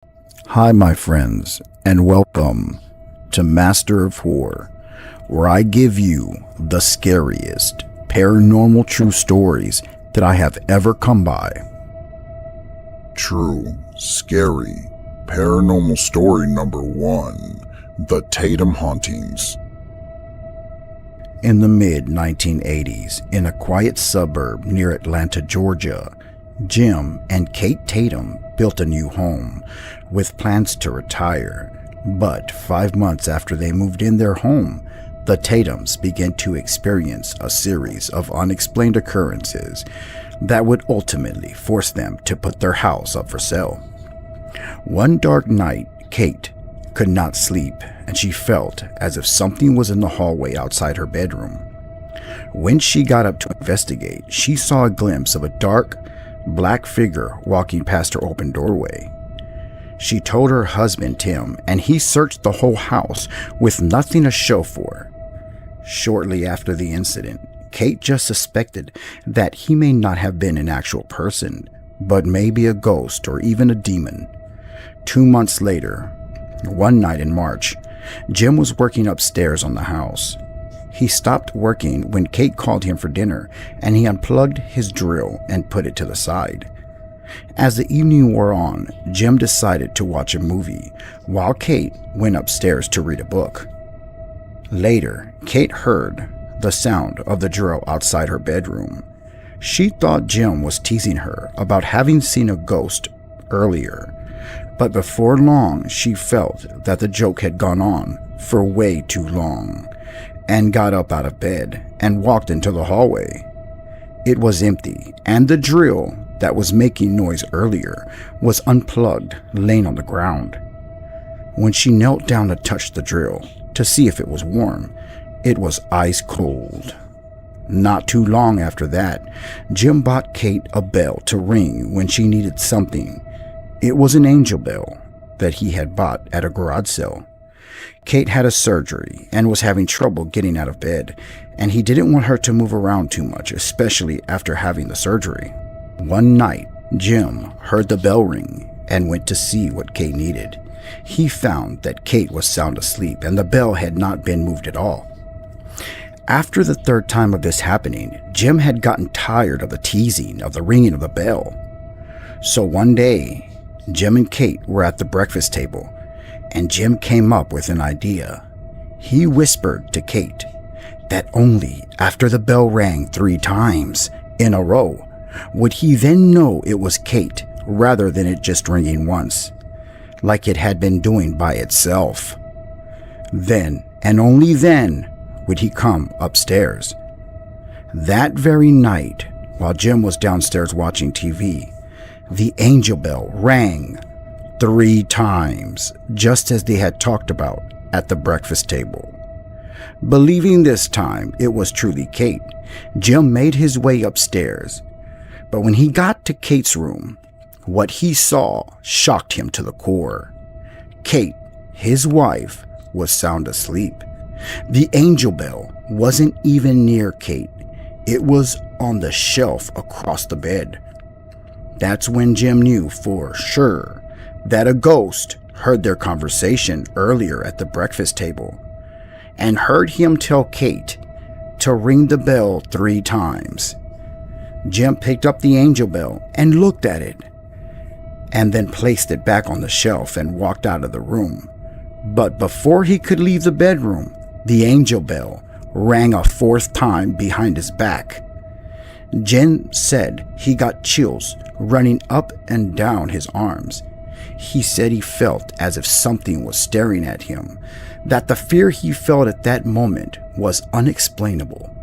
Hi, my friends, and welcome to Master of Horror, where I give you the scariest paranormal true stories that I have ever come by. True, scary, paranormal story number 1, The Tatum Hauntings. In the mid-1980s, in a quiet suburb near Atlanta, Georgia, Jim and Kate Tatum built a new home with plans to retire. But 5 months after they moved in their home, the Tatums began to experience a series of unexplained occurrences that would ultimately force them to put their house up for sale. One dark night, Kate could not sleep, and she felt as if something was in the hallway outside her bedroom. When she got up to investigate, she saw a glimpse of a dark, black figure walking past her open doorway. She told her husband Tim, and he searched the whole house with nothing to show for. Shortly after the incident, Kate just suspected that he may not have been an actual person, but maybe a ghost or even a demon. 2 months later, one night in March, Jim was working upstairs on the house. He stopped working when Kate called him for dinner, and he unplugged his drill and put it to the side. As the evening wore on, Jim decided to watch a movie, while Kate went upstairs to read a book. Later, Kate heard the sound of the drill outside her bedroom. She thought Jim was teasing her about having seen a ghost earlier, but before long she felt that the joke had gone on for way too long, and got up out of bed and walked into the hallway. It was empty, and the drill that was making noise earlier was unplugged, laying on the ground. When she knelt down to touch the drill to see if it was warm, it was ice cold. Not too long after that, Jim bought Kate a bell to ring when she needed something. It was an angel bell that he had bought at a garage sale. Kate had a surgery and was having trouble getting out of bed, and he didn't want her to move around too much, especially after having the surgery. One night, Jim heard the bell ring and went to see what Kate needed. He found that Kate was sound asleep and the bell had not been moved at all. After the third time of this happening, Jim had gotten tired of the teasing of the ringing of the bell. So one day, Jim and Kate were at the breakfast table, and Jim came up with an idea. He whispered to Kate that only after the bell rang 3 times in a row would he then know it was Kate, rather than it just ringing once, like it had been doing by itself. Then, and only then, would he come upstairs. That very night, while Jim was downstairs watching TV, the angel bell rang 3 times, just as they had talked about at the breakfast table. Believing this time it was truly Kate, Jim made his way upstairs. But when he got to Kate's room, what he saw shocked him to the core. Kate, his wife, was sound asleep. The angel bell wasn't even near Kate. It was on the shelf across the bed. That's when Jim knew for sure that a ghost heard their conversation earlier at the breakfast table and heard him tell Kate to ring the bell 3 times. Jim picked up the angel bell and looked at it, and then placed it back on the shelf and walked out of the room. But before he could leave the bedroom, the angel bell rang a 4th time behind his back. Jim said he got chills running up and down his arms. He said he felt as if something was staring at him, that the fear he felt at that moment was unexplainable.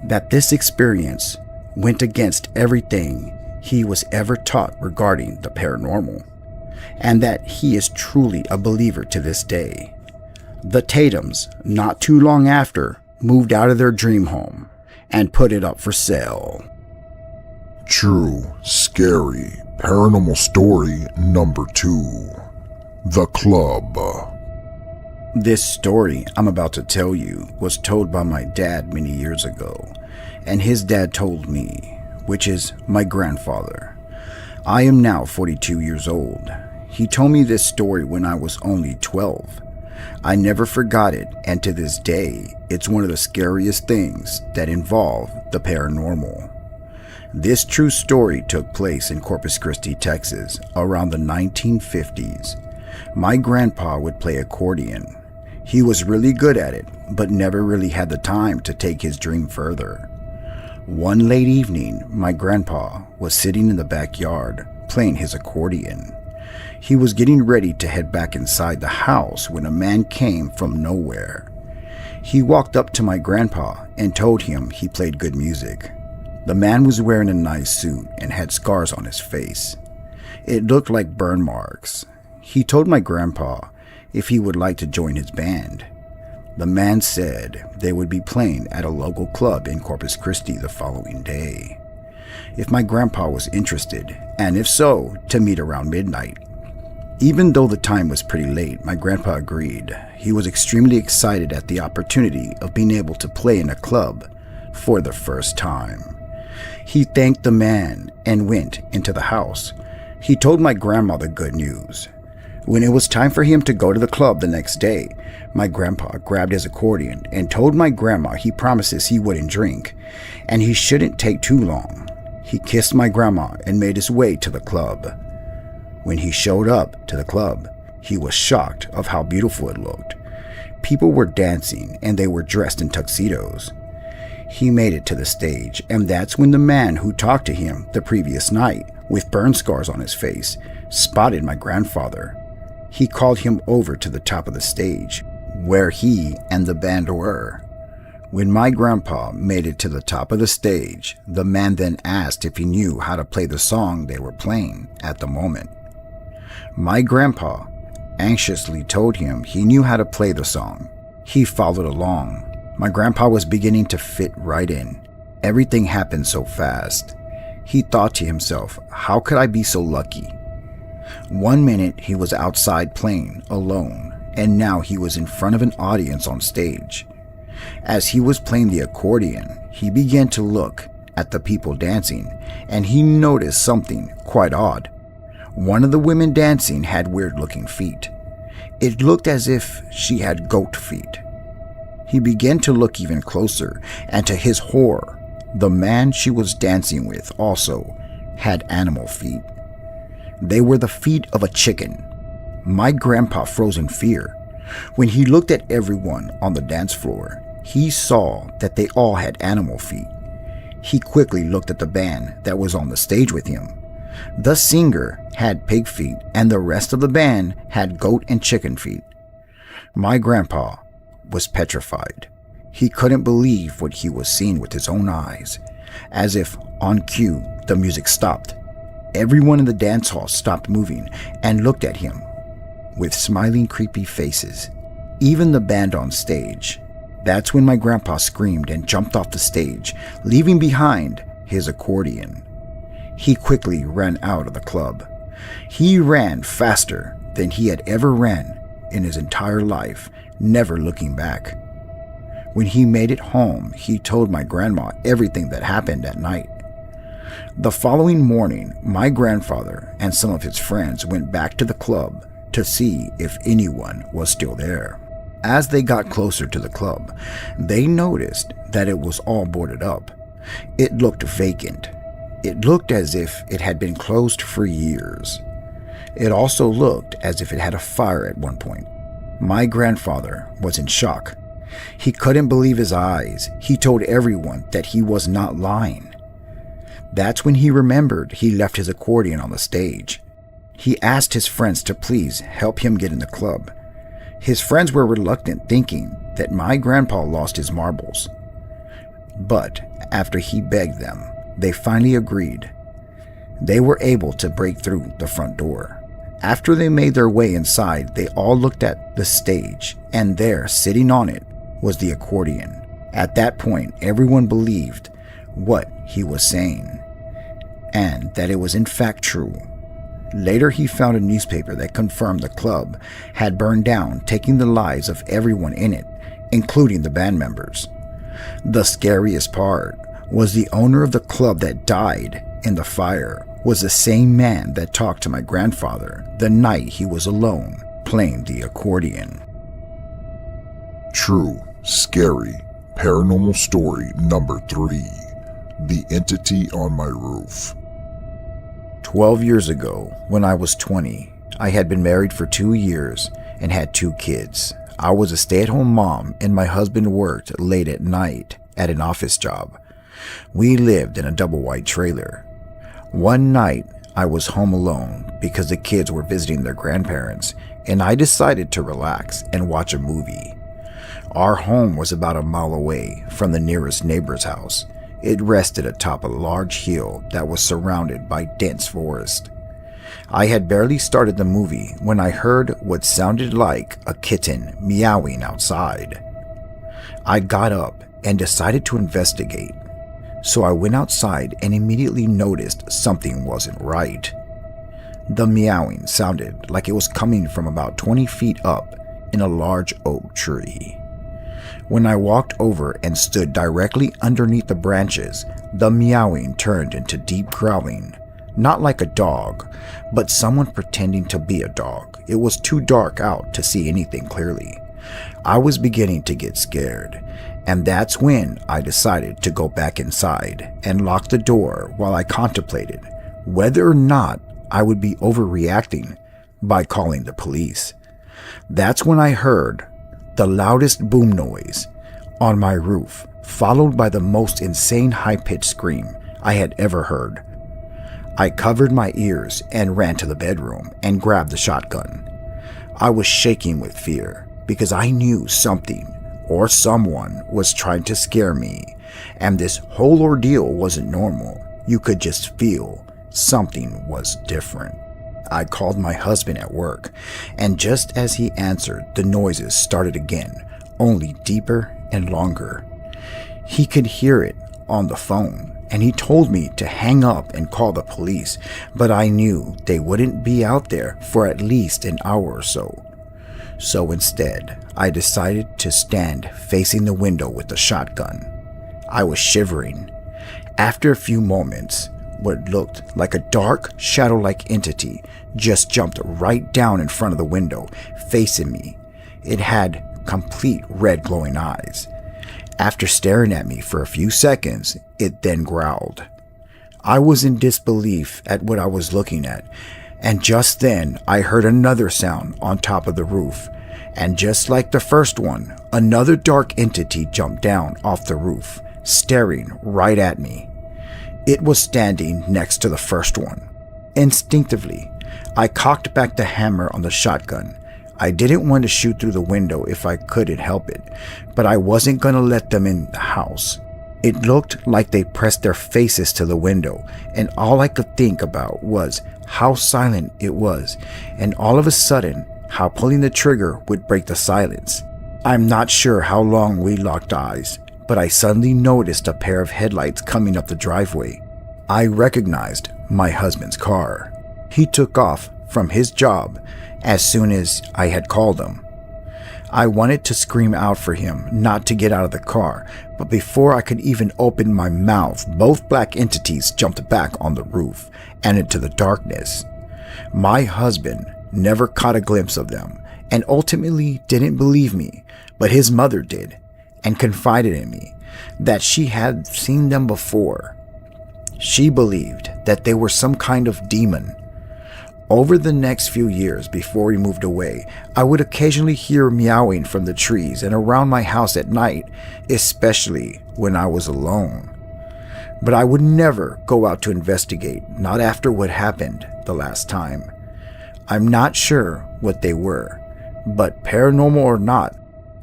That this experience went against everything he was ever taught regarding the paranormal, and that he is truly a believer to this day. The Tatums, not too long after, moved out of their dream home and put it up for sale. True, scary, paranormal story number 2, The Club. This story I'm about to tell you was told by my dad many years ago, and his dad told me, which is my grandfather. I am now 42 years old. He told me this story when I was only 12. I never forgot it, and to this day, it's one of the scariest things that involve the paranormal. This true story took place in Corpus Christi, Texas, around the 1950s. My grandpa would play accordion. He was really good at it, but never really had the time to take his dream further. One late evening, my grandpa was sitting in the backyard playing his accordion. He was getting ready to head back inside the house when a man came from nowhere. He walked up to my grandpa and told him he played good music. The man was wearing a nice suit and had scars on his face. It looked like burn marks. He told my grandpa if he would like to join his band. The man said they would be playing at a local club in Corpus Christi the following day. If my grandpa was interested, and if so, to meet around midnight. Even though the time was pretty late, my grandpa agreed. He was extremely excited at the opportunity of being able to play in a club for the first time. He thanked the man and went into the house. He told my grandma the good news. When it was time for him to go to the club the next day, my grandpa grabbed his accordion and told my grandma he promises he wouldn't drink, and he shouldn't take too long. He kissed my grandma and made his way to the club. When he showed up to the club, he was shocked of how beautiful it looked. People were dancing and they were dressed in tuxedos. He made it to the stage, and that's when the man who talked to him the previous night with burn scars on his face spotted my grandfather. He called him over to the top of the stage, where he and the band were. When my grandpa made it to the top of the stage, the man then asked if he knew how to play the song they were playing at the moment. My grandpa anxiously told him he knew how to play the song. He followed along. My grandpa was beginning to fit right in. Everything happened so fast. He thought to himself, how could I be so lucky? One minute he was outside playing alone, and now he was in front of an audience on stage. As he was playing the accordion, he began to look at the people dancing, and he noticed something quite odd. One of the women dancing had weird-looking feet. It looked as if she had goat feet. He began to look even closer, and to his horror, the man she was dancing with also had animal feet. They were the feet of a chicken. My grandpa froze in fear. When he looked at everyone on the dance floor, he saw that they all had animal feet. He quickly looked at the band that was on the stage with him. The singer had pig feet, and the rest of the band had goat and chicken feet. My grandpa was petrified. He couldn't believe what he was seeing with his own eyes. As if on cue, the music stopped. Everyone in the dance hall stopped moving and looked at him with smiling, creepy faces. Even the band on stage. That's when my grandpa screamed and jumped off the stage, leaving behind his accordion. He quickly ran out of the club. He ran faster than he had ever ran in his entire life, never looking back. When he made it home, he told my grandma everything that happened that night. The following morning, my grandfather and some of his friends went back to the club to see if anyone was still there. As they got closer to the club, they noticed that it was all boarded up. It looked vacant. It looked as if it had been closed for years. It also looked as if it had a fire at one point. My grandfather was in shock. He couldn't believe his eyes. He told everyone that he was not lying. That's when he remembered he left his accordion on the stage. He asked his friends to please help him get in the club. His friends were reluctant, thinking that my grandpa lost his marbles. But after he begged them, they finally agreed. They were able to break through the front door. After they made their way inside, they all looked at the stage, and there, sitting on it, was the accordion. At that point, everyone believed what he was saying, and that it was in fact true. Later, he found a newspaper that confirmed the club had burned down, taking the lives of everyone in it, including the band members. The scariest part was the owner of the club that died in the fire was the same man that talked to my grandfather the night he was alone playing the accordion. True, scary, paranormal story number 3. The entity on my roof. 12 years ago, when I was 20, I had been married for 2 years and had 2 kids. I was a stay-at-home mom and my husband worked late at night at an office job. We lived in a double-wide trailer. One night, I was home alone because the kids were visiting their grandparents, and I decided to relax and watch a movie. Our home was about a mile away from the nearest neighbor's house. It rested atop a large hill that was surrounded by dense forest. I had barely started the movie when I heard what sounded like a kitten meowing outside. I got up and decided to investigate. So I went outside and immediately noticed something wasn't right. The meowing sounded like it was coming from about 20 feet up in a large oak tree. When I walked over and stood directly underneath the branches, the meowing turned into deep growling, not like a dog, but someone pretending to be a dog. It was too dark out to see anything clearly. I was beginning to get scared, and that's when I decided to go back inside and lock the door while I contemplated whether or not I would be overreacting by calling the police. That's when I heard the loudest boom noise on my roof, followed by the most insane high-pitched scream I had ever heard. I covered my ears and ran to the bedroom and grabbed the shotgun. I was shaking with fear because I knew something or someone was trying to scare me, and this whole ordeal wasn't normal. You could just feel something was different. I called my husband at work, and just as he answered, the noises started again, only deeper and longer. He could hear it on the phone, and he told me to hang up and call the police, but I knew they wouldn't be out there for at least an hour or so. So instead, I decided to stand facing the window with the shotgun. I was shivering. After a few moments, what looked like a dark, shadow-like entity just jumped right down in front of the window, facing me. It had complete red glowing eyes. After staring at me for a few seconds, it then growled. I was in disbelief at what I was looking at, and just then I heard another sound on top of the roof, and just like the first one, another dark entity jumped down off the roof, staring right at me. It was standing next to the first one. Instinctively, I cocked back the hammer on the shotgun. I didn't want to shoot through the window if I couldn't help it, but I wasn't going to let them in the house. It looked like they pressed their faces to the window, and all I could think about was how silent it was, and all of a sudden, how pulling the trigger would break the silence. I'm not sure how long we locked eyes, but I suddenly noticed a pair of headlights coming up the driveway. I recognized my husband's car. He took off from his job as soon as I had called him. I wanted to scream out for him not to get out of the car, but before I could even open my mouth, both black entities jumped back on the roof and into the darkness. My husband never caught a glimpse of them and ultimately didn't believe me, but his mother did and confided in me that she had seen them before. She believed that they were some kind of demon. Over the next few years before we moved away, I would occasionally hear meowing from the trees and around my house at night, especially when I was alone. But I would never go out to investigate, not after what happened the last time. I'm not sure what they were, but paranormal or not,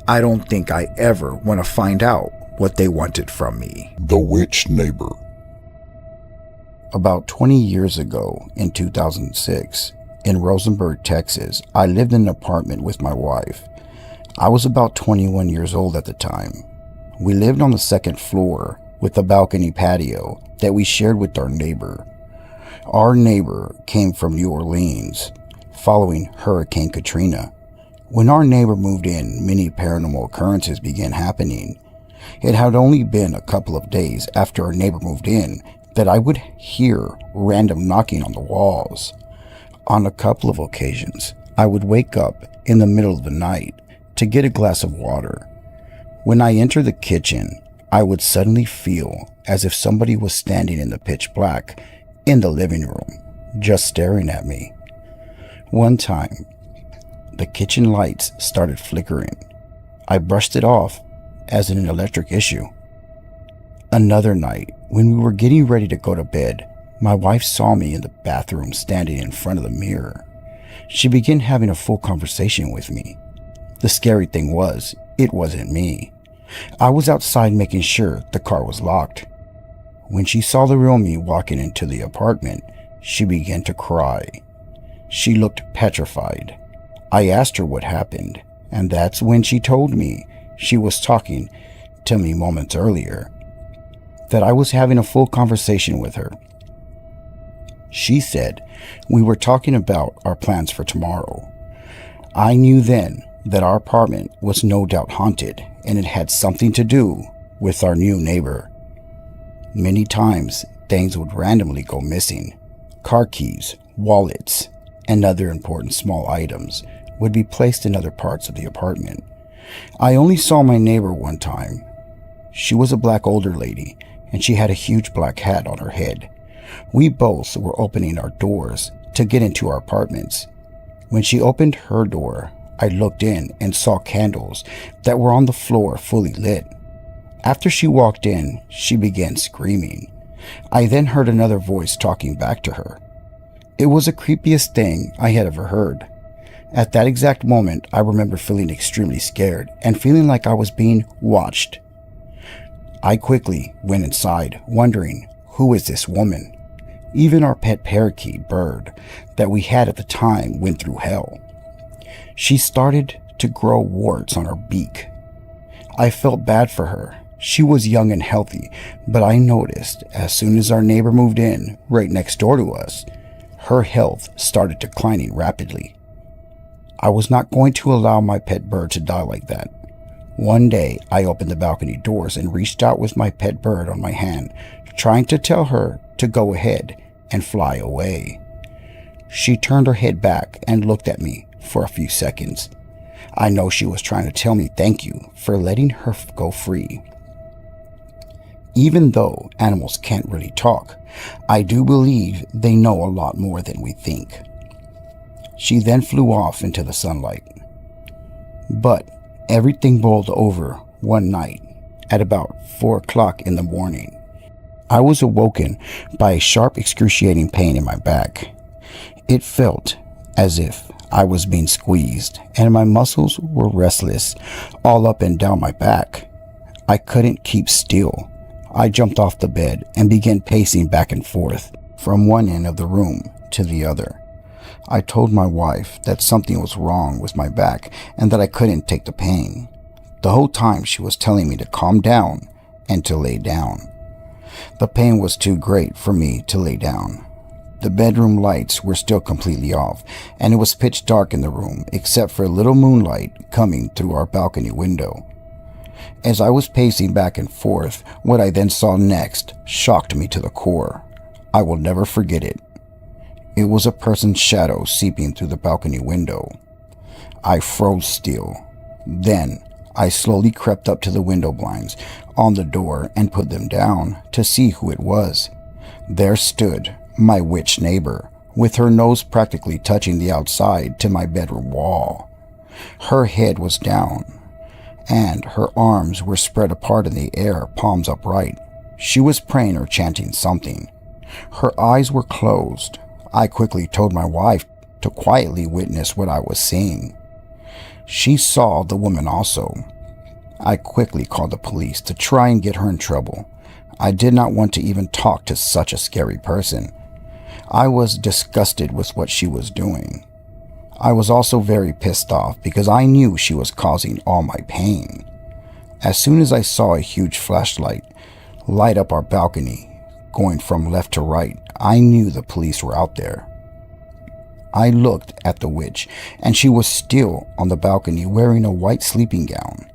I don't think I ever want to find out what they wanted from me. The Witch Neighbor. About 20 years ago, in 2006, in Rosenberg, Texas, I lived in an apartment with my wife. I was about 21 years old at the time. We lived on the second floor with a balcony patio that we shared with our neighbor. Our neighbor came from New Orleans following Hurricane Katrina. When our neighbor moved in, many paranormal occurrences began happening. It had only been a couple of days after our neighbor moved in that I would hear random knocking on the walls. On a couple of occasions, I would wake up in the middle of the night to get a glass of water. When I entered the kitchen, I would suddenly feel as if somebody was standing in the pitch black in the living room, just staring at me. One time, the kitchen lights started flickering. I brushed it off as an electric issue. Another night, when we were getting ready to go to bed, my wife saw me in the bathroom standing in front of the mirror. She began having a full conversation with me. The scary thing was, it wasn't me. I was outside making sure the car was locked. When she saw the real me walking into the apartment, she began to cry. She looked petrified. I asked her what happened, and that's when she told me she was talking to me moments earlier, that I was having a full conversation with her. She said we were talking about our plans for tomorrow. I knew then that our apartment was no doubt haunted, and it had something to do with our new neighbor. Many times, things would randomly go missing. Car keys, wallets, and other important small items would be placed in other parts of the apartment. I only saw my neighbor one time. She was a black older lady, and she had a huge black hat on her head. We both were opening our doors to get into our apartments. When she opened her door, I looked in and saw candles that were on the floor fully lit. After she walked in, she began screaming. I then heard another voice talking back to her. It was the creepiest thing I had ever heard. At that exact moment, I remember feeling extremely scared and feeling like I was being watched. I quickly went inside, wondering, who is this woman? Even our pet parakeet bird that we had at the time went through hell. She started to grow warts on her beak. I felt bad for her. She was young and healthy, but I noticed as soon as our neighbor moved in right next door to us, her health started declining rapidly. I was not going to allow my pet bird to die like that. One day, I opened the balcony doors and reached out with my pet bird on my hand, trying to tell her to go ahead and fly away. She turned her head back and looked at me for a few seconds. I know she was trying to tell me thank you for letting her go free. Even though animals can't really talk, I do believe they know a lot more than we think. She then flew off into the sunlight. But everything boiled over one night at about 4 o'clock in the morning. I was awoken by a sharp, excruciating pain in my back. It felt as if I was being squeezed, and my muscles were restless all up and down my back. I couldn't keep still. I jumped off the bed and began pacing back and forth from one end of the room to the other. I told my wife that something was wrong with my back and that I couldn't take the pain. The whole time she was telling me to calm down and to lay down. The pain was too great for me to lay down. The bedroom lights were still completely off, and it was pitch dark in the room except for a little moonlight coming through our balcony window. As I was pacing back and forth, what I then saw next shocked me to the core. I will never forget it. It was a person's shadow seeping through the balcony window. I froze still. Then I slowly crept up to the window blinds on the door and put them down to see who it was. There stood my witch neighbor, with her nose practically touching the outside to my bedroom wall. Her head was down, and her arms were spread apart in the air, palms upright. She was praying or chanting something. Her eyes were closed. I quickly told my wife to quietly witness what I was seeing. She saw the woman also. I quickly called the police to try and get her in trouble. I did not want to even talk to such a scary person. I was disgusted with what she was doing. I was also very pissed off because I knew she was causing all my pain. As soon as I saw a huge flashlight light up our balcony, going from left to right, I knew the police were out there. I looked at the witch, and she was still on the balcony wearing a white sleeping gown.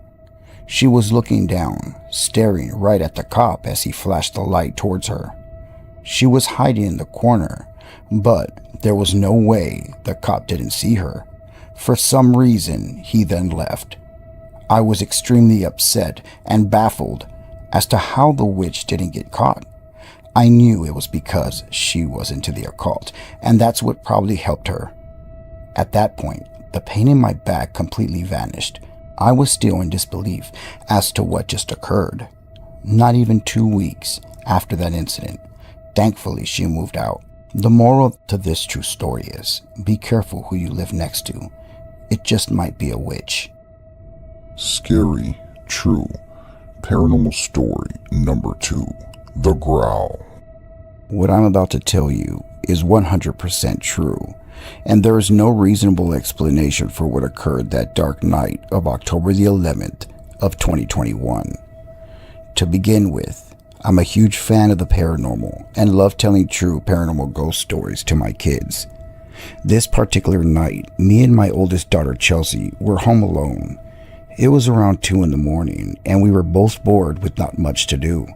She was looking down, staring right at the cop as he flashed the light towards her. She was hiding in the corner, but there was no way the cop didn't see her. For some reason, he then left. I was extremely upset and baffled as to how the witch didn't get caught. I knew it was because she was into the occult, and that's what probably helped her. At that point, the pain in my back completely vanished. I was still in disbelief as to what just occurred. Not even 2 weeks after that incident, thankfully she moved out. The moral to this true story is, be careful who you live next to. It just might be a witch. Scary, true. Paranormal story number 2. The Growl. What I'm about to tell you is 100% true, and there is no reasonable explanation for what occurred that dark night of October the 11th of 2021. To begin with, I'm a huge fan of the paranormal and love telling true paranormal ghost stories to my kids. This particular night, me and my oldest daughter Chelsea were home alone. It was around 2 in the morning, and we were both bored with not much to do.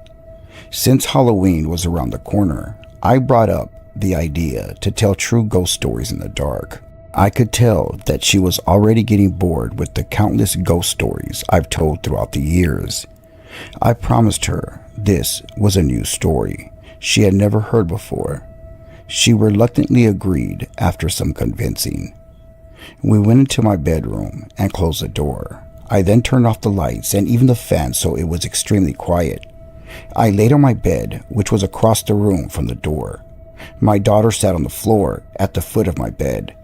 Since Halloween was around the corner, I brought up the idea to tell true ghost stories in the dark. I could tell that she was already getting bored with the countless ghost stories I've told throughout the years. I promised her this was a new story she had never heard before. She reluctantly agreed after some convincing. We went into my bedroom and closed the door. I then turned off the lights and even the fan so it was extremely quiet. I laid on my bed, which was across the room from the door. My daughter sat on the floor at the foot of my bed.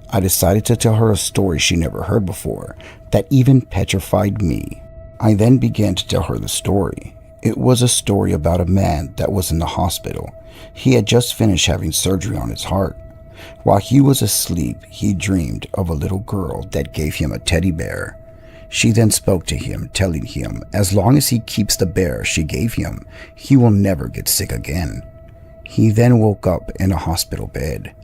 I decided to tell her a story she never heard before that even petrified me. I then began to tell her the story. It was a story about a man that was in the hospital. He had just finished having surgery on his heart. While he was asleep, he dreamed of a little girl that gave him a teddy bear. She then spoke to him, telling him as long as he keeps the bear she gave him, he will never get sick again. He then woke up in a hospital bed.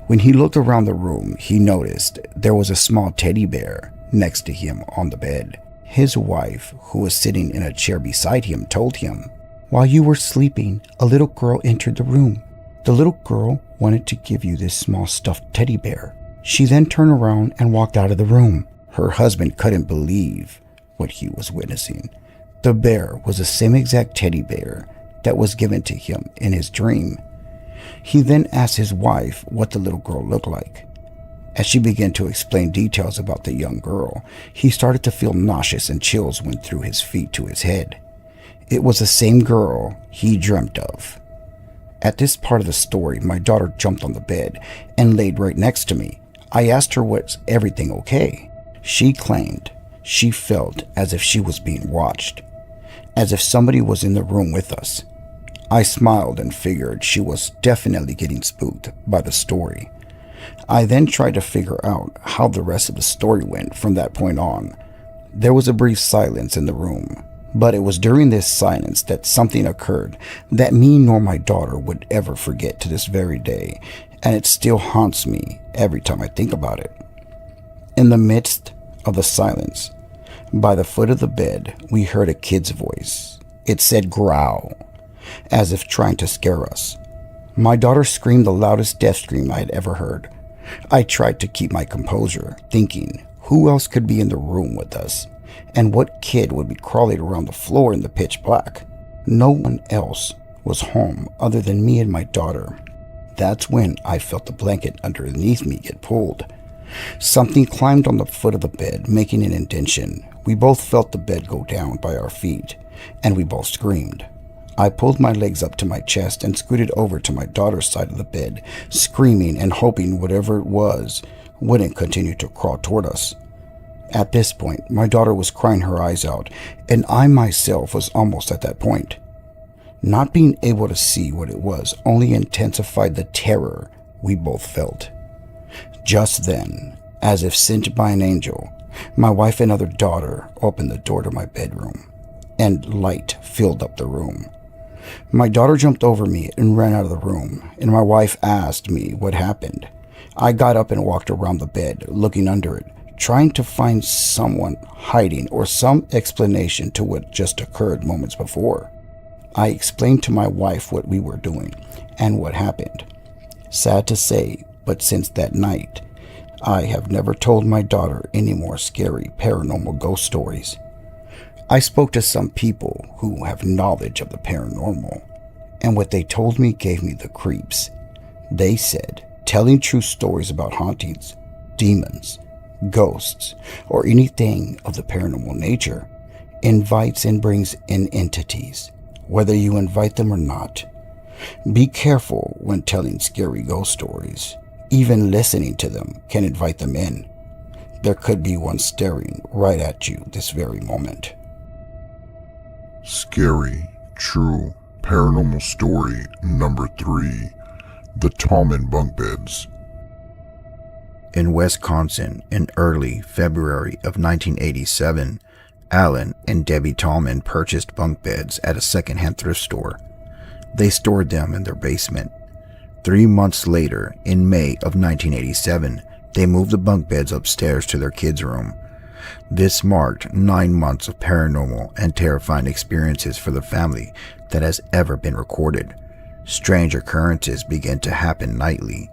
When he looked around the room, he noticed there was a small teddy bear next to him on the bed. His wife, who was sitting in a chair beside him, told him, "While you were sleeping, a little girl entered the room. The little girl wanted to give you this small stuffed teddy bear. She then turned around and walked out of the room." Her husband couldn't believe what he was witnessing. The bear was the same exact teddy bear that was given to him in his dream. He then asked his wife what the little girl looked like. As she began to explain details about the young girl, he started to feel nauseous and chills went through his feet to his head. It was the same girl he dreamt of. At this part of the story, my daughter jumped on the bed and laid right next to me. I asked her, "Was everything okay?" She claimed she felt as if she was being watched, as if somebody was in the room with us. I smiled and figured she was definitely getting spooked by the story. I then tried to figure out how the rest of the story went from that point on. There was a brief silence in the room, but it was during this silence that something occurred that me nor my daughter would ever forget to this very day, and it still haunts me every time I think about it. In the midst of the silence, by the foot of the bed, we heard a kid's voice. It said "growl," as if trying to scare us. My daughter screamed the loudest death scream I had ever heard. I tried to keep my composure, thinking who else could be in the room with us, and what kid would be crawling around the floor in the pitch black. No one else was home other than me and my daughter. That's when I felt the blanket underneath me get pulled. Something climbed on the foot of the bed, making an indentation. We both felt the bed go down by our feet, and we both screamed. I pulled my legs up to my chest and scooted over to my daughter's side of the bed, screaming and hoping whatever it was wouldn't continue to crawl toward us. At this point, my daughter was crying her eyes out, and I myself was almost at that point. Not being able to see what it was only intensified the terror we both felt. Just then, as if sent by an angel, my wife and other daughter opened the door to my bedroom, and light filled up the room. My daughter jumped over me and ran out of the room, and my wife asked me what happened. I got up and walked around the bed, looking under it, trying to find someone hiding or some explanation to what just occurred moments before. I explained to my wife what we were doing and what happened. Sad to say, but since that night, I have never told my daughter any more scary paranormal ghost stories. I spoke to some people who have knowledge of the paranormal, and what they told me gave me the creeps. They said telling true stories about hauntings, demons, ghosts, or anything of the paranormal nature invites and brings in entities, whether you invite them or not. Be careful when telling scary ghost stories. Even listening to them can invite them in. There could be one staring right at you this very moment. Scary, true, paranormal story number 3. The Tallman bunk beds. In Wisconsin, in early February of 1987, Alan and Debbie Tallman purchased bunk beds at a secondhand thrift store. They stored them in their basement. 3 months later, in May of 1987, they moved the bunk beds upstairs to their kids' room. This marked 9 months of paranormal and terrifying experiences for the family that has ever been recorded. Strange occurrences began to happen nightly.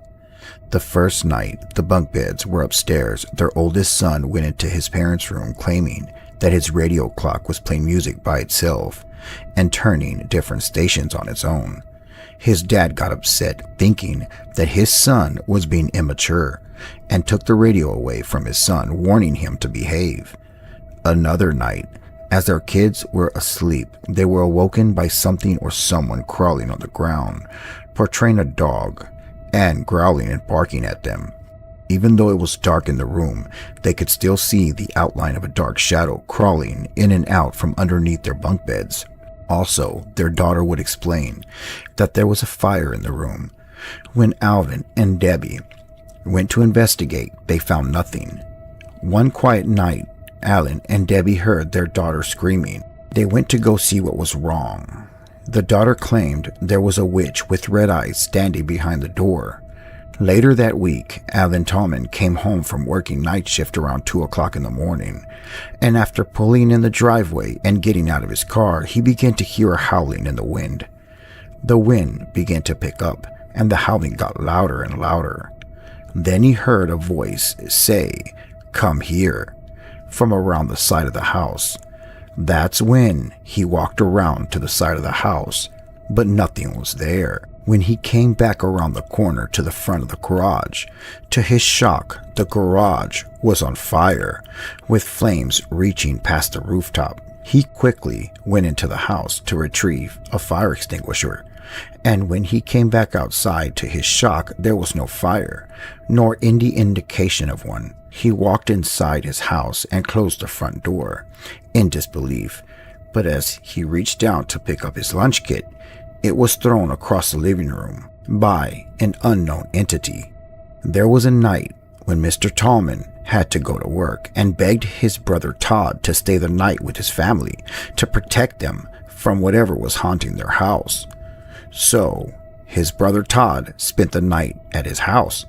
The first night the bunk beds were upstairs, their oldest son went into his parents' room claiming that his radio clock was playing music by itself and turning different stations on its own. His dad got upset, thinking that his son was being immature, and took the radio away from his son, warning him to behave. Another night, as their kids were asleep, they were awoken by something or someone crawling on the ground, portraying a dog, and growling and barking at them. Even though it was dark in the room, they could still see the outline of a dark shadow crawling in and out from underneath their bunk beds. Also, their daughter would explain that there was a fire in the room. When Alvin and Debbie went to investigate, they found nothing. One quiet night, Alan and Debbie heard their daughter screaming. They went to go see what was wrong. The daughter claimed there was a witch with red eyes standing behind the door. Later that week, Alan Tallman came home from working night shift around 2 o'clock in the morning, and after pulling in the driveway and getting out of his car, he began to hear a howling in the wind. The wind began to pick up, and the howling got louder and louder. Then he heard a voice say, "Come here," from around the side of the house. That's when he walked around to the side of the house, but nothing was there. When he came back around the corner to the front of the garage, to his shock, the garage was on fire, with flames reaching past the rooftop. He quickly went into the house to retrieve a fire extinguisher, and when he came back outside, to his shock, there was no fire, nor any indication of one. He walked inside his house and closed the front door, in disbelief, but as he reached down to pick up his lunch kit, it was thrown across the living room by an unknown entity. There was a night when Mr. Tallman had to go to work and begged his brother Todd to stay the night with his family to protect them from whatever was haunting their house. So, his brother Todd spent the night at his house.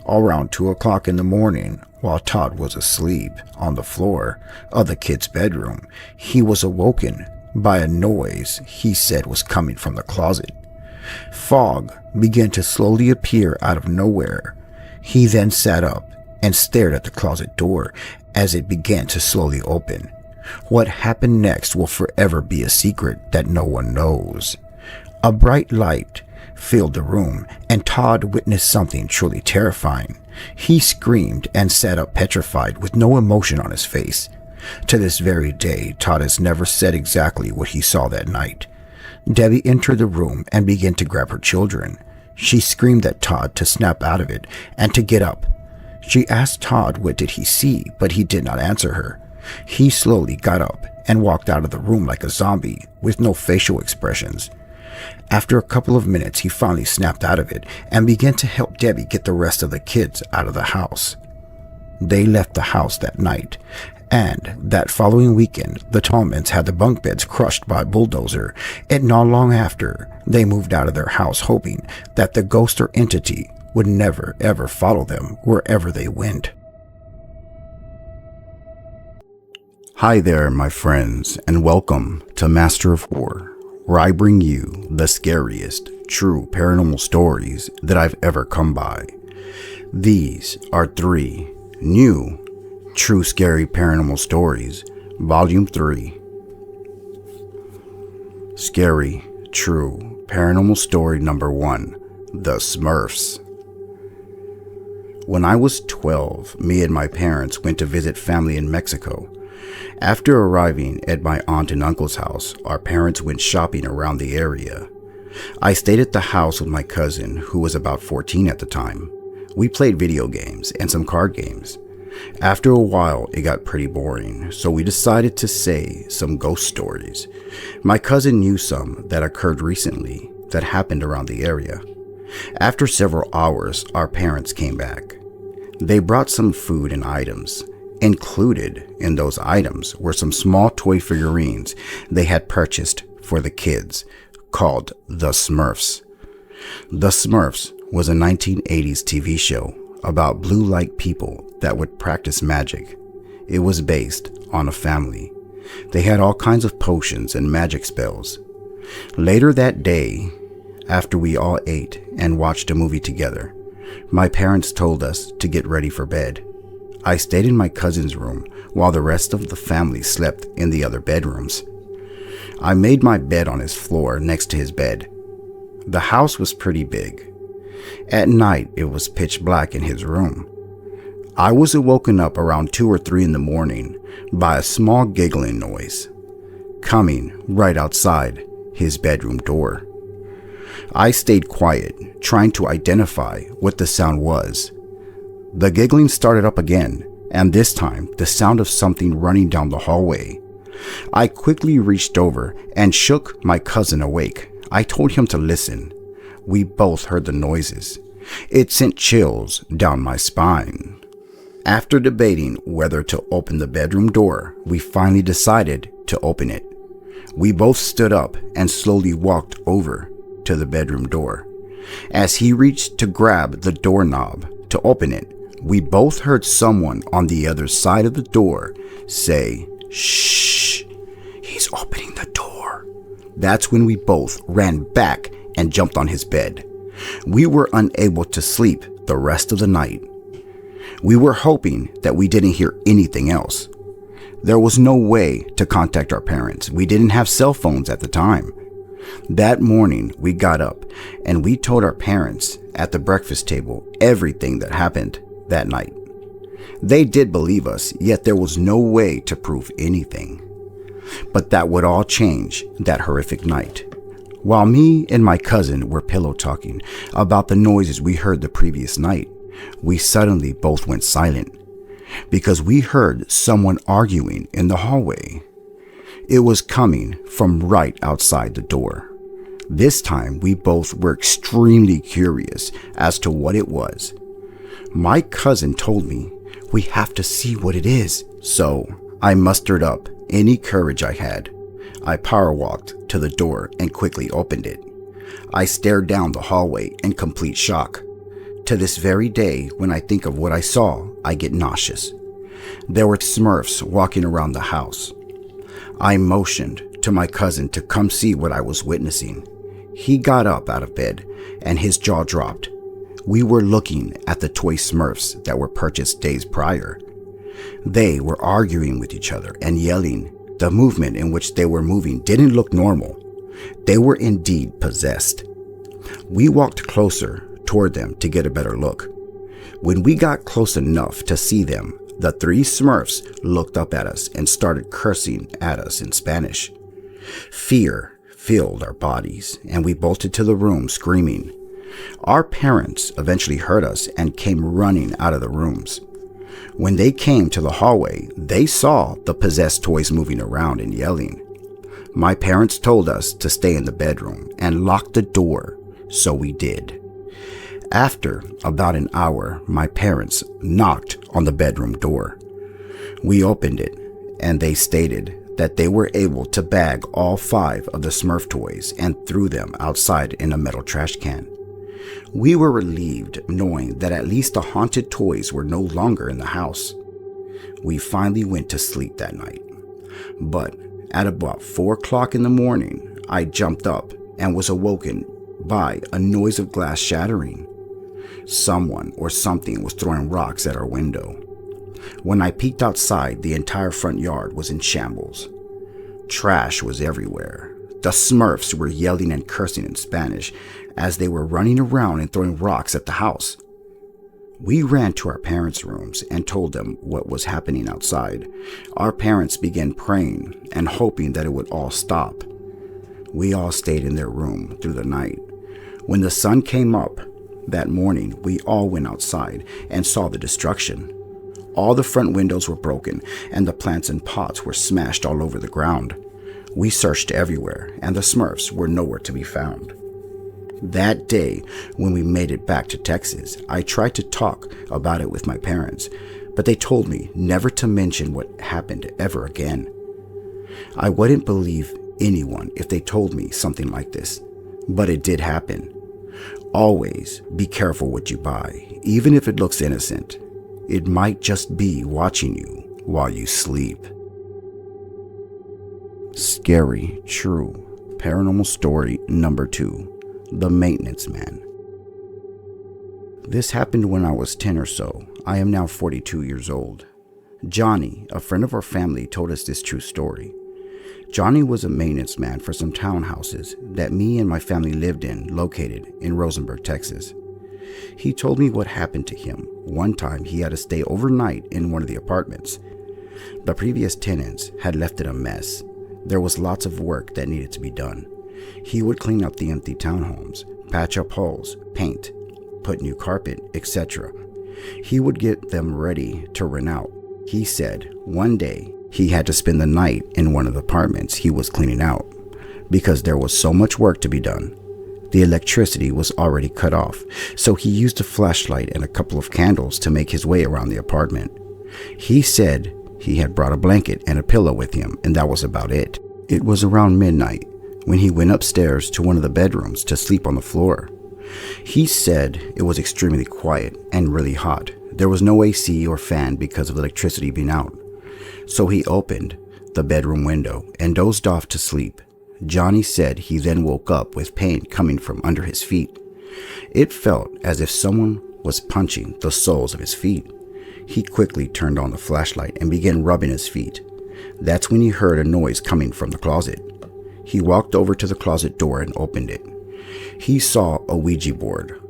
Around 2 o'clock in the morning, while Todd was asleep on the floor of the kid's bedroom, he was awoken by a noise he said was coming from the closet. Fog began to slowly appear out of nowhere. He then sat up and stared at the closet door as it began to slowly open. What happened next will forever be a secret that no one knows. A bright light filled the room, and Todd witnessed something truly terrifying. He screamed and sat up petrified with no emotion on his face. To this very day, Todd has never said exactly what he saw that night. Debbie entered the room and began to grab her children. She screamed at Todd to snap out of it and to get up. She asked Todd what did he see, but he did not answer her. He slowly got up and walked out of the room like a zombie, with no facial expressions. After a couple of minutes, he finally snapped out of it and began to help Debbie get the rest of the kids out of the house. They left the house that night, and that following weekend, the Tallmans had the bunk beds crushed by a bulldozer, and not long after, they moved out of their house hoping that the ghost or entity would never ever follow them wherever they went. Hi there, my friends, and welcome to Master of Horror, where I bring you the scariest true paranormal stories that I've ever come by. These are 3 new True Scary Paranormal Stories, Volume 3. Scary True Paranormal Story Number 1, The Smurfs. When I was 12, me and my parents went to visit family in Mexico. After arriving at my aunt and uncle's house, our parents went shopping around the area. I stayed at the house with my cousin, who was about 14 at the time. We played video games and some card games. After a while, it got pretty boring, so we decided to say some ghost stories. My cousin knew some that occurred recently that happened around the area. After several hours, our parents came back. They brought some food and items. Included in those items were some small toy figurines they had purchased for the kids, called the Smurfs. The Smurfs was a 1980s TV show about blue-like people that would practice magic. It was based on a family. They had all kinds of potions and magic spells. Later that day, after we all ate and watched a movie together, my parents told us to get ready for bed. I stayed in my cousin's room while the rest of the family slept in the other bedrooms. I made my bed on his floor next to his bed. The house was pretty big. At night, it was pitch black in his room. I was woken up around 2 or 3 in the morning by a small giggling noise coming right outside his bedroom door. I stayed quiet, trying to identify what the sound was. The giggling started up again, and this time the sound of something running down the hallway. I quickly reached over and shook my cousin awake. I told him to listen. We both heard the noises. It sent chills down my spine. After debating whether to open the bedroom door, we finally decided to open it. We both stood up and slowly walked over to the bedroom door. As he reached to grab the doorknob to open it, we both heard someone on the other side of the door say, "Shh, he's opening the door." That's when we both ran back and jumped on his bed. We were unable to sleep the rest of the night. We were hoping that we didn't hear anything else. There was no way to contact our parents. We didn't have cell phones at the time. That morning, we got up and we told our parents at the breakfast table everything that happened that night. They did believe us, yet there was no way to prove anything. But that would all change that horrific night. While me and my cousin were pillow talking about the noises we heard the previous night, we suddenly both went silent because we heard someone arguing in the hallway. It was coming from right outside the door. This time, we both were extremely curious as to what it was. My cousin told me, "We have to see what it is." So I mustered up any courage I had. I power walked to the door and quickly opened it. I stared down the hallway in complete shock. To this very day, when I think of what I saw, I get nauseous. There were Smurfs walking around the house. I motioned to my cousin to come see what I was witnessing. He got up out of bed and his jaw dropped. We were looking at the toy Smurfs that were purchased days prior. They were arguing with each other and yelling. The movement in which they were moving didn't look normal. They were indeed possessed. We walked closer toward them to get a better look. When we got close enough to see them, the 3 Smurfs looked up at us and started cursing at us in Spanish. Fear filled our bodies, and we bolted to the room screaming. Our parents eventually heard us and came running out of the rooms. When they came to the hallway, they saw the possessed toys moving around and yelling. My parents told us to stay in the bedroom and lock the door, so we did. After about an hour, my parents knocked on the bedroom door. We opened it, and they stated that they were able to bag all 5 of the Smurf toys and threw them outside in a metal trash can. We were relieved knowing that at least the haunted toys were no longer in the house. We finally went to sleep that night. But at about 4 o'clock in the morning, I jumped up and was awoken by a noise of glass shattering. Someone or something was throwing rocks at our window. When I peeked outside, the entire front yard was in shambles. Trash was everywhere. The Smurfs were yelling and cursing in Spanish as they were running around and throwing rocks at the house. We ran to our parents' rooms and told them what was happening outside. Our parents began praying and hoping that it would all stop. We all stayed in their room through the night. When the sun came up that morning, we all went outside and saw the destruction. All the front windows were broken and the plants and pots were smashed all over the ground. We searched everywhere and the Smurfs were nowhere to be found. That day, when we made it back to Texas, I tried to talk about it with my parents, but they told me never to mention what happened ever again. I wouldn't believe anyone if they told me something like this, but it did happen. Always be careful what you buy, even if it looks innocent. It might just be watching you while you sleep. Scary, true, paranormal story number 2. The Maintenance Man. This happened when I was 10 or so. I am now 42 years old. Johnny, a friend of our family, told us this true story. Johnny was a maintenance man for some townhouses that me and my family lived in, located in Rosenberg, Texas. He told me what happened to him. One time he had to stay overnight in one of the apartments. The previous tenants had left it a mess. There was lots of work that needed to be done. He would clean up the empty townhomes, patch up holes, paint, put new carpet, etc. He would get them ready to rent out. He said one day he had to spend the night in one of the apartments he was cleaning out because there was so much work to be done. The electricity was already cut off, so he used a flashlight and a couple of candles to make his way around the apartment. He said he had brought a blanket and a pillow with him, and that was about it. It was around midnight when he went upstairs to one of the bedrooms to sleep on the floor. He said it was extremely quiet and really hot. There was no AC or fan because of the electricity being out. So he opened the bedroom window and dozed off to sleep. Johnny said he then woke up with pain coming from under his feet. It felt as if someone was punching the soles of his feet. He quickly turned on the flashlight and began rubbing his feet. That's when he heard a noise coming from the closet. He walked over to the closet door and opened it. He saw a Ouija board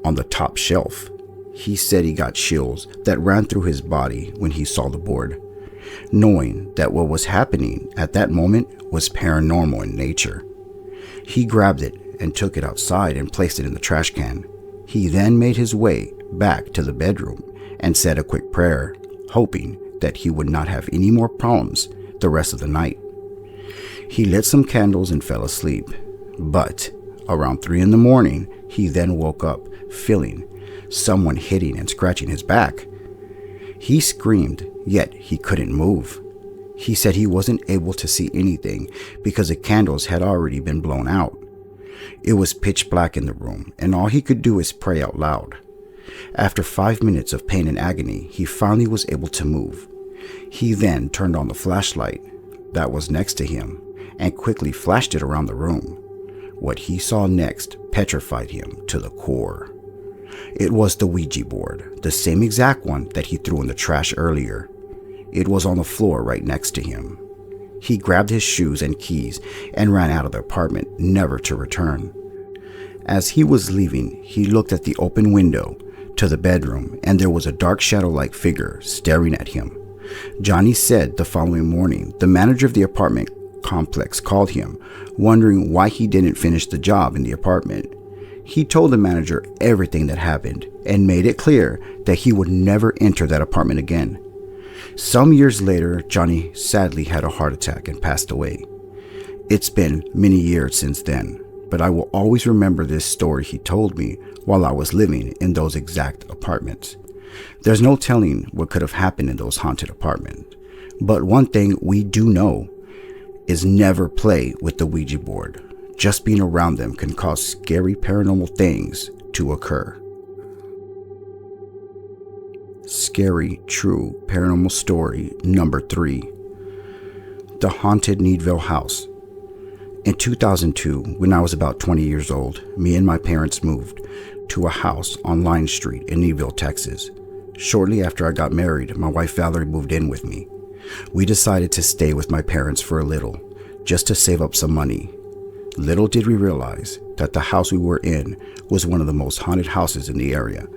on the top shelf. He said he got chills that ran through his body when he saw the board, knowing that what was happening at that moment was paranormal in nature. He grabbed it and took it outside and placed it in the trash can. He then made his way back to the bedroom and said a quick prayer, hoping that he would not have any more problems the rest of the night. He lit some candles and fell asleep, but around 3 a.m, he then woke up feeling someone hitting and scratching his back. He screamed, yet he couldn't move. He said he wasn't able to see anything because the candles had already been blown out. It was pitch black in the room, and all he could do is pray out loud. After 5 minutes of pain and agony, he finally was able to move. He then turned on the flashlight that was next to him and quickly flashed it around the room. What he saw next petrified him to the core. It was the Ouija board, the same exact one that he threw in the trash earlier. It was on the floor right next to him. He grabbed his shoes and keys and ran out of the apartment, never to return. As he was leaving, he looked at the open window to the bedroom, and there was a dark shadow-like figure staring at him. Johnny said the following morning, the manager of the apartment complex called him, wondering why he didn't finish the job in the apartment. He told the manager everything that happened and made it clear that he would never enter that apartment again. Some years later, Johnny sadly had a heart attack and passed away. It's been many years since then, but I will always remember this story he told me while I was living in those exact apartments. There's no telling what could have happened in those haunted apartments, but one thing we do know is never play with the Ouija board. Just being around them can cause scary paranormal things to occur. Scary, true paranormal story number 3. The haunted Needville house. In 2002, when I was about 20 years old, me and my parents moved to a house on Line Street in Needville, Texas. Shortly after I got married, my wife Valerie moved in with me. We decided to stay with my parents for a little, just to save up some money. Little did we realize that the house we were in was one of the most haunted houses in the area.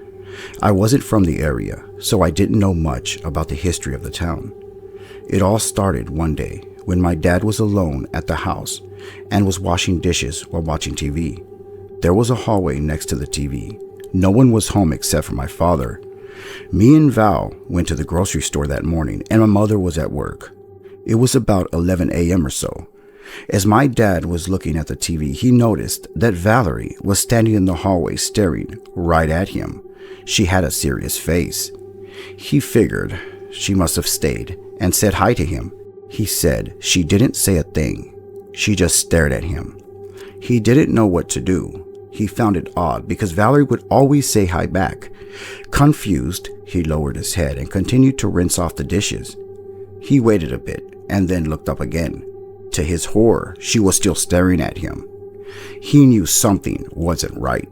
I wasn't from the area, so I didn't know much about the history of the town. It all started one day when my dad was alone at the house and was washing dishes while watching TV. There was a hallway next to the TV. No one was home except for my father. Me and Val went to the grocery store that morning, and my mother was at work. It was about 11 a.m. or so. As my dad was looking at the TV, he noticed that Valerie was standing in the hallway staring right at him. She had a serious face. He figured she must have stayed and said hi to him. He said she didn't say a thing. She just stared at him. He didn't know what to do. He found it odd because Valerie would always say hi back. Confused, he lowered his head and continued to rinse off the dishes. He waited a bit and then looked up again. To his horror, she was still staring at him. He knew something wasn't right.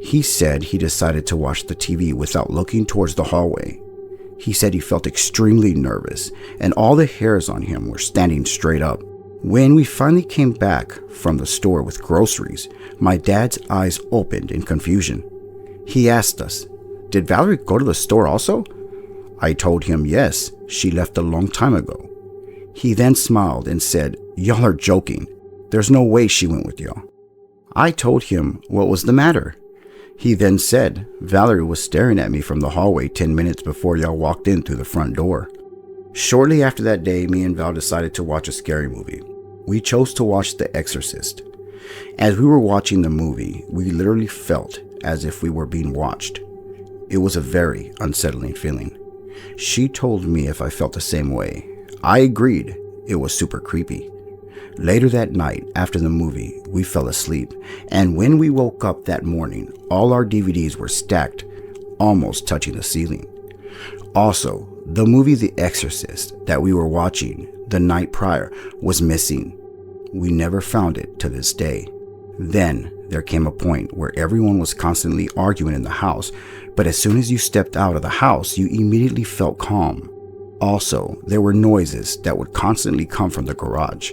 He said he decided to watch the TV without looking towards the hallway. He said he felt extremely nervous and all the hairs on him were standing straight up. When we finally came back from the store with groceries, my dad's eyes opened in confusion. He asked us, "Did Valerie go to the store also?" I told him yes, she left a long time ago. He then smiled and said, "Y'all are joking. There's no way she went with y'all." I told him what was the matter. He then said, "Valerie was staring at me from the hallway 10 minutes before y'all walked in through the front door." Shortly after that day, me and Val decided to watch a scary movie. We chose to watch The Exorcist. As we were watching the movie, we literally felt as if we were being watched. It was a very unsettling feeling. She told me if I felt the same way. I agreed. It was super creepy. Later that night, after the movie, we fell asleep, and when we woke up that morning, all our DVDs were stacked, almost touching the ceiling. Also, the movie The Exorcist that we were watching the night prior was missing. We never found it to this day. Then there came a point where everyone was constantly arguing in the house, but as soon as you stepped out of the house, you immediately felt calm. Also, there were noises that would constantly come from the garage.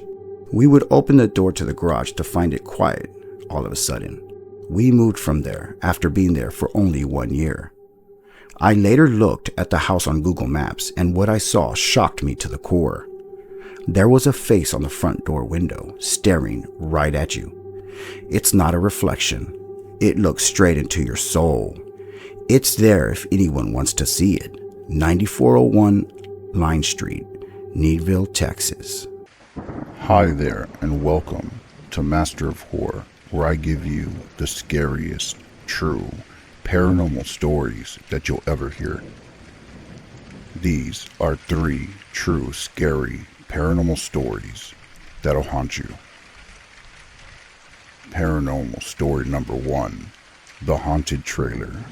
We would open the door to the garage to find it quiet all of a sudden. We moved from there after being there for only 1 year. I later looked at the house on Google Maps, and what I saw shocked me to the core. There was a face on the front door window staring right at you. It's not a reflection. It looks straight into your soul. It's there if anyone wants to see it. 9401 Line Street, Needville, Texas. Hi there, and welcome to Master of Horror, where I give you the scariest, true, paranormal stories that you'll ever hear. These are 3 true, scary, paranormal stories that'll haunt you. Paranormal story number 1, The Haunted Trailer.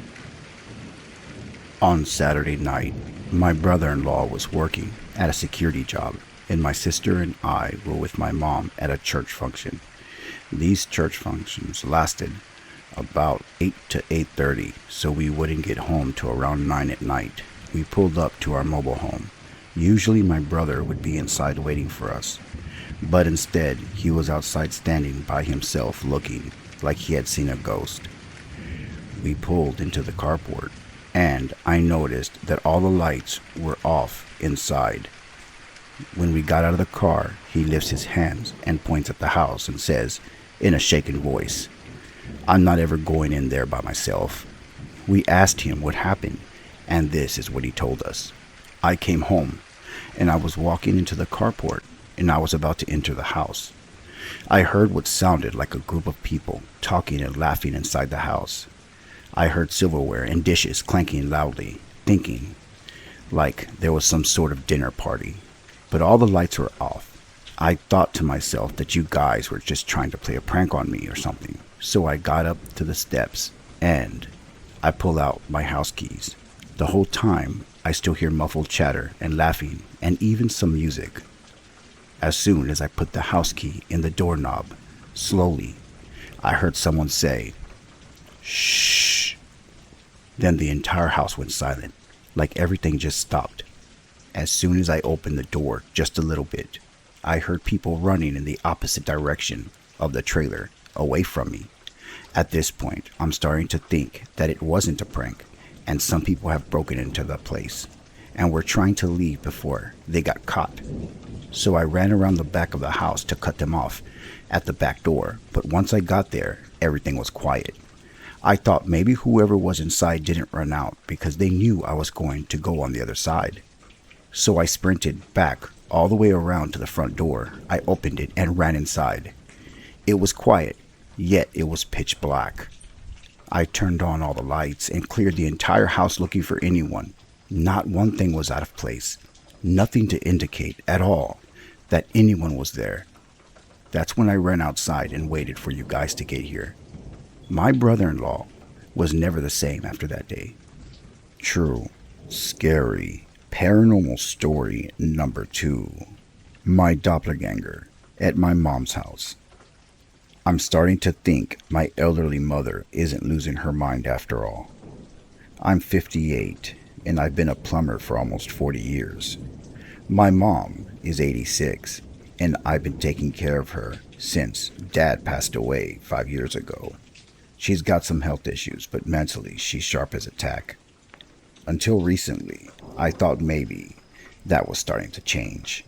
On Saturday night, my brother-in-law was working at a security job, and my sister and I were with my mom at a church function. These church functions lasted about 8 to 8:30, so we wouldn't get home till around 9 at night. We pulled up to our mobile home. Usually my brother would be inside waiting for us, but instead he was outside standing by himself looking like he had seen a ghost. We pulled into the carport, and I noticed that all the lights were off inside. When we got out of the car, he lifts his hands and points at the house and says, in a shaken voice, "I'm not ever going in there by myself." We asked him what happened, and this is what he told us. "I came home, and I was walking into the carport, and I was about to enter the house. I heard what sounded like a group of people talking and laughing inside the house. I heard silverware and dishes clanking loudly, thinking like there was some sort of dinner party, but all the lights were off. I thought to myself that you guys were just trying to play a prank on me or something. So I got up to the steps and I pulled out my house keys. The whole time I still hear muffled chatter and laughing and even some music. As soon as I put the house key in the doorknob, slowly, I heard someone say, "Shh." Then the entire house went silent, like everything just stopped. As soon as I opened the door just a little bit, I heard people running in the opposite direction of the trailer, away from me. At this point, I'm starting to think that it wasn't a prank, and some people have broken into the place, and were trying to leave before they got caught. So I ran around the back of the house to cut them off at the back door, but once I got there, everything was quiet. I thought maybe whoever was inside didn't run out because they knew I was going to go on the other side. So I sprinted back all the way around to the front door. I opened it and ran inside. It was quiet, yet it was pitch black. I turned on all the lights and cleared the entire house looking for anyone. Not one thing was out of place. Nothing to indicate at all that anyone was there. That's when I ran outside and waited for you guys to get here. My brother-in-law was never the same after that day. True, scary, paranormal story number 2. My doppelganger at my mom's house. I'm starting to think my elderly mother isn't losing her mind after all. I'm 58 and I've been a plumber for almost 40 years. My mom is 86 and I've been taking care of her since Dad passed away 5 years ago. She's got some health issues, but mentally she's sharp as a tack. Until recently, I thought maybe that was starting to change.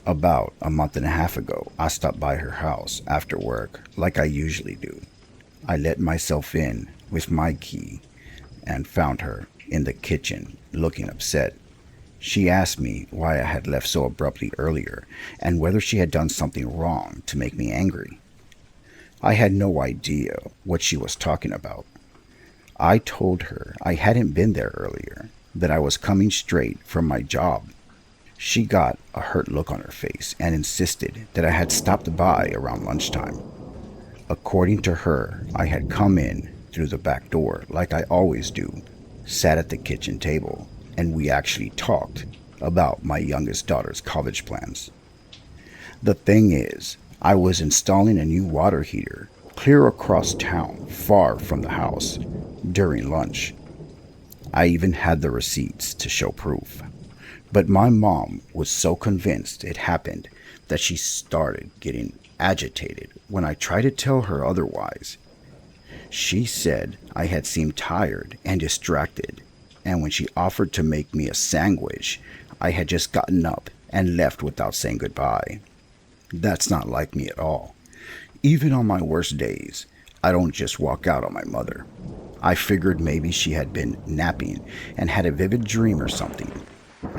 About a month and a half ago, I stopped by her house after work like I usually do. I let myself in with my key and found her in the kitchen looking upset. She asked me why I had left so abruptly earlier and whether she had done something wrong to make me angry. I had no idea what she was talking about. I told her I hadn't been there earlier, that I was coming straight from my job. She got a hurt look on her face and insisted that I had stopped by around lunchtime. According to her, I had come in through the back door like I always do, sat at the kitchen table, and we actually talked about my youngest daughter's college plans. The thing is, I was installing a new water heater clear across town, far from the house, during lunch. I even had the receipts to show proof. But my mom was so convinced it happened that she started getting agitated when I tried to tell her otherwise. She said I had seemed tired and distracted, and when she offered to make me a sandwich, I had just gotten up and left without saying goodbye. That's not like me at all. Even on my worst days, I don't just walk out on my mother. I figured maybe she had been napping and had a vivid dream or something.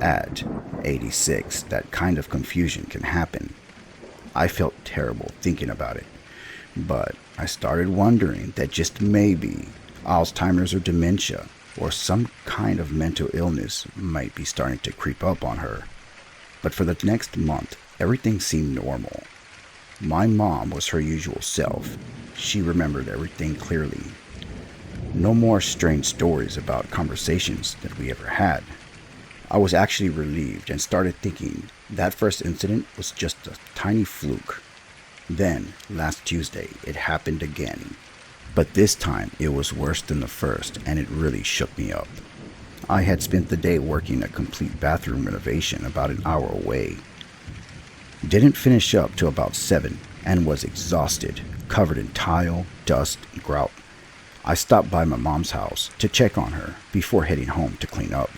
At 86, that kind of confusion can happen. I felt terrible thinking about it, but I started wondering that just maybe Alzheimer's or dementia or some kind of mental illness might be starting to creep up on her. But for the next month, everything seemed normal. My mom was her usual self. She remembered everything clearly. No more strange stories about conversations that we ever had. I was actually relieved and started thinking that first incident was just a tiny fluke. Then, last Tuesday, it happened again. But this time, it was worse than the first, and it really shook me up. I had spent the day working a complete bathroom renovation about an hour away. Didn't finish up till about 7 and was exhausted, covered in tile, dust, and grout. I stopped by my mom's house to check on her before heading home to clean up.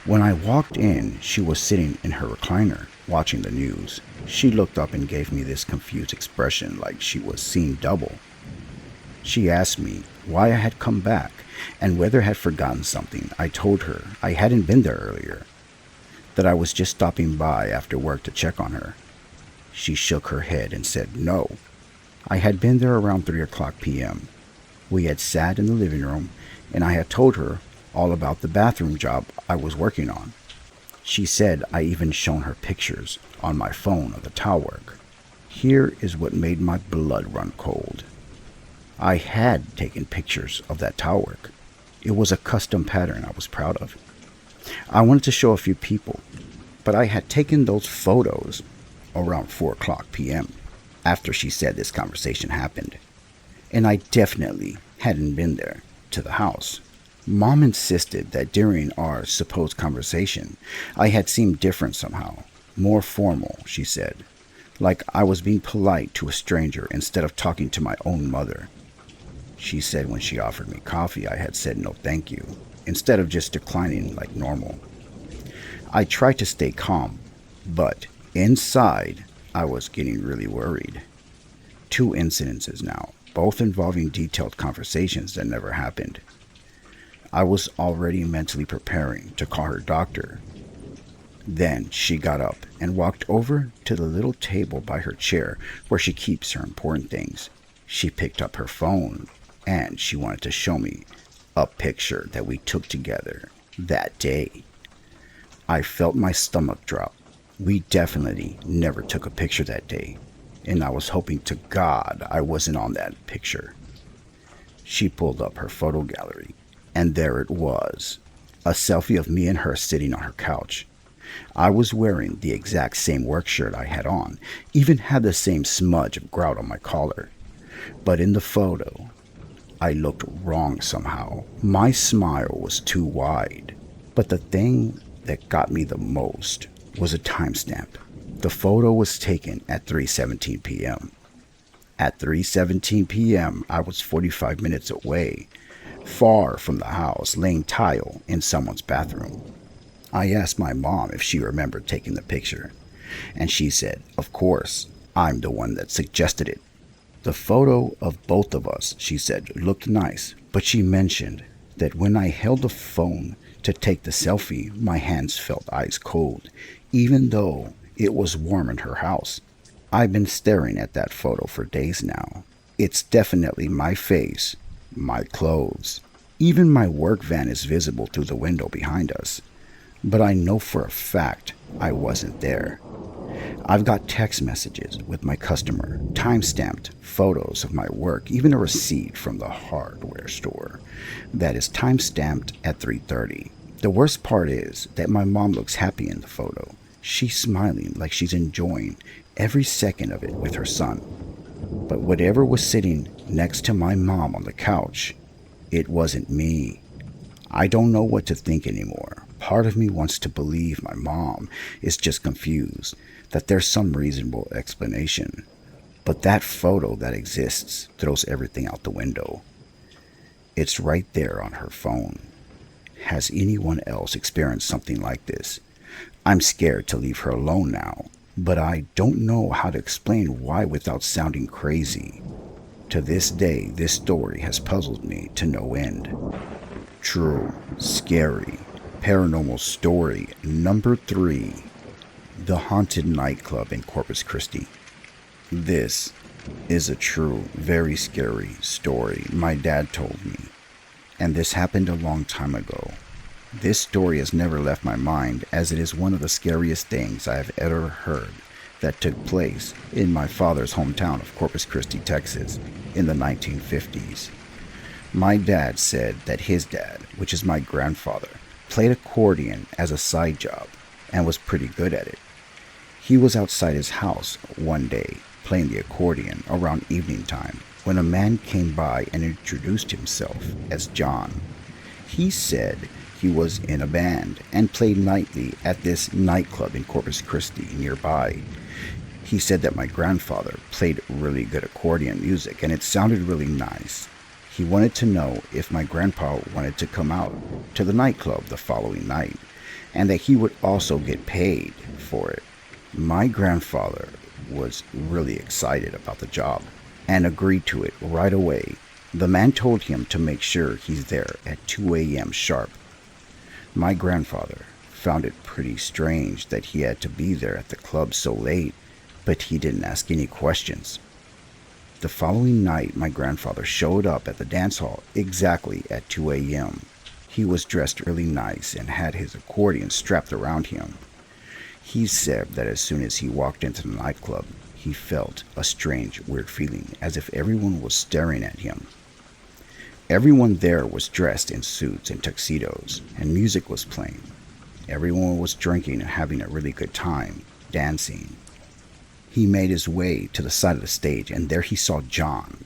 When I walked in, she was sitting in her recliner watching the news. She looked up and gave me this confused expression like she was seeing double. She asked me why I had come back and whether I had forgotten something. I told her I hadn't been there earlier, that I was just stopping by after work to check on her. She shook her head and said no. I had been there around 3:00 p.m. We had sat in the living room and I had told her all about the bathroom job I was working on. She said I even shown her pictures on my phone of the tile work. Here is what made my blood run cold. I had taken pictures of that tile work. It was a custom pattern I was proud of. I wanted to show a few people. but I had taken those photos around 4 o'clock p.m. after she said this conversation happened, and I definitely hadn't been there to the house. Mom insisted that during our supposed conversation, I had seemed different somehow, more formal, she said, like I was being polite to a stranger instead of talking to my own mother. She said when she offered me coffee, I had said no thank you, instead of just declining like normal. I tried to stay calm, but inside, I was getting really worried. 2 incidences now, both involving detailed conversations that never happened. I was already mentally preparing to call her doctor. Then she got up and walked over to the little table by her chair where she keeps her important things. She picked up her phone and she wanted to show me a picture that we took together that day. I felt my stomach drop. We definitely never took a picture that day, and I was hoping to God I wasn't on that picture. She pulled up her photo gallery, and there it was, a selfie of me and her sitting on her couch. I was wearing the exact same work shirt I had on, even had the same smudge of grout on my collar. But in the photo, I looked wrong somehow. My smile was too wide. But the thing that got me the most was a timestamp. The photo was taken at 3:17 p.m. At 3:17 p.m., I was 45 minutes away, far from the house, laying tile in someone's bathroom. I asked my mom if she remembered taking the picture, and she said, of course, I'm the one that suggested it. The photo of both of us, she said, looked nice, but she mentioned that when I held the phone to take the selfie, my hands felt ice cold, even though it was warm in her house. I've been staring at that photo for days now. It's definitely my face, my clothes. Even my work van is visible through the window behind us. But I know for a fact I wasn't there. I've got text messages with my customer, time-stamped photos of my work, even a receipt from the hardware store that is time-stamped at 3:30. The worst part is that my mom looks happy in the photo. She's smiling like she's enjoying every second of it with her son. But whatever was sitting next to my mom on the couch, it wasn't me. I don't know what to think anymore. Part of me wants to believe my mom is just confused, that there's some reasonable explanation. But that photo that exists throws everything out the window. It's right there on her phone. Has anyone else experienced something like this? I'm scared to leave her alone now, but I don't know how to explain why without sounding crazy. To this day, this story has puzzled me to no end. True, scary, paranormal story number 3. The haunted nightclub in Corpus Christi. This is a true, very scary story my dad told me, and this happened a long time ago. This story has never left my mind, as it is one of the scariest things I have ever heard that took place in my father's hometown of Corpus Christi, Texas, in the 1950s. My dad said that his dad, which is my grandfather, played accordion as a side job and was pretty good at it. He was outside his house one day playing the accordion around evening time when a man came by and introduced himself as John. He said he was in a band and played nightly at this nightclub in Corpus Christi nearby. He said that my grandfather played really good accordion music and it sounded really nice. He wanted to know if my grandpa wanted to come out to the nightclub the following night, and that he would also get paid for it. My grandfather was really excited about the job and agreed to it right away. The man told him to make sure he's there at 2 a.m. sharp. My grandfather found it pretty strange that he had to be there at the club so late, but he didn't ask any questions. The following night, my grandfather showed up at the dance hall exactly at 2 a.m. He was dressed really nice and had his accordion strapped around him. He said that as soon as he walked into the nightclub, he felt a strange, weird feeling, as if everyone was staring at him. Everyone there was dressed in suits and tuxedos, and music was playing. Everyone was drinking and having a really good time, dancing. He made his way to the side of the stage, and there he saw John,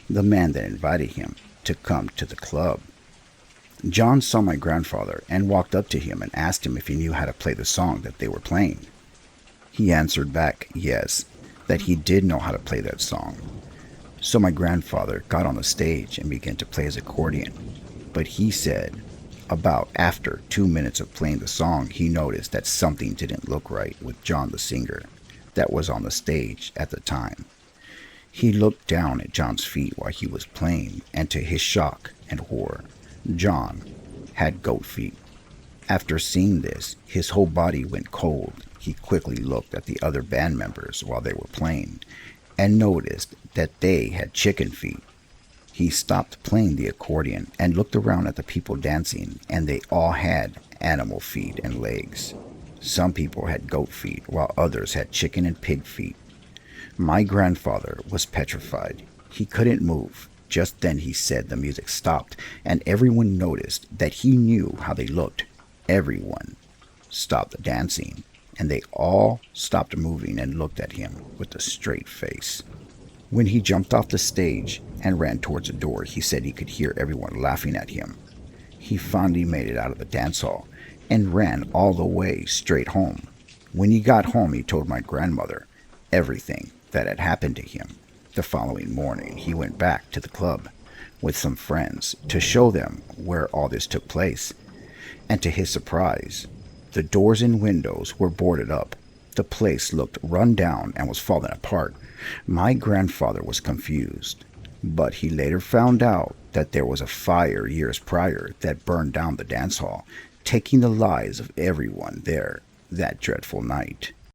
the man that invited him to come to the club. John saw my grandfather and walked up to him and asked him if he knew how to play the song that they were playing. He answered back, yes, that he did know how to play that song. So my grandfather got on the stage and began to play his accordion. But he said, about after 2 minutes of playing the song, he noticed that something didn't look right with John the singer that was on the stage at the time. He looked down at John's feet while he was playing, and to his shock and horror, John had goat feet. After seeing this, his whole body went cold. He quickly looked at the other band members while they were playing and noticed that they had chicken feet. He stopped playing the accordion and looked around at the people dancing, and they all had animal feet and legs. Some people had goat feet, while others had chicken and pig feet. My grandfather was petrified. He couldn't move. Just then he said the music stopped, and everyone noticed that he knew how they looked. Everyone stopped dancing, and they all stopped moving and looked at him with a straight face. When he jumped off the stage and ran towards the door, he said he could hear everyone laughing at him. He finally made it out of the dance hall and ran all the way straight home. When he got home, he told my grandmother everything that had happened to him. The following morning, he went back to the club with some friends to show them where all this took place. And to his surprise, the doors and windows were boarded up. The place looked run down and was falling apart. My grandfather was confused, but he later found out that there was a fire years prior that burned down the dance hall, taking the lives of everyone there that dreadful night.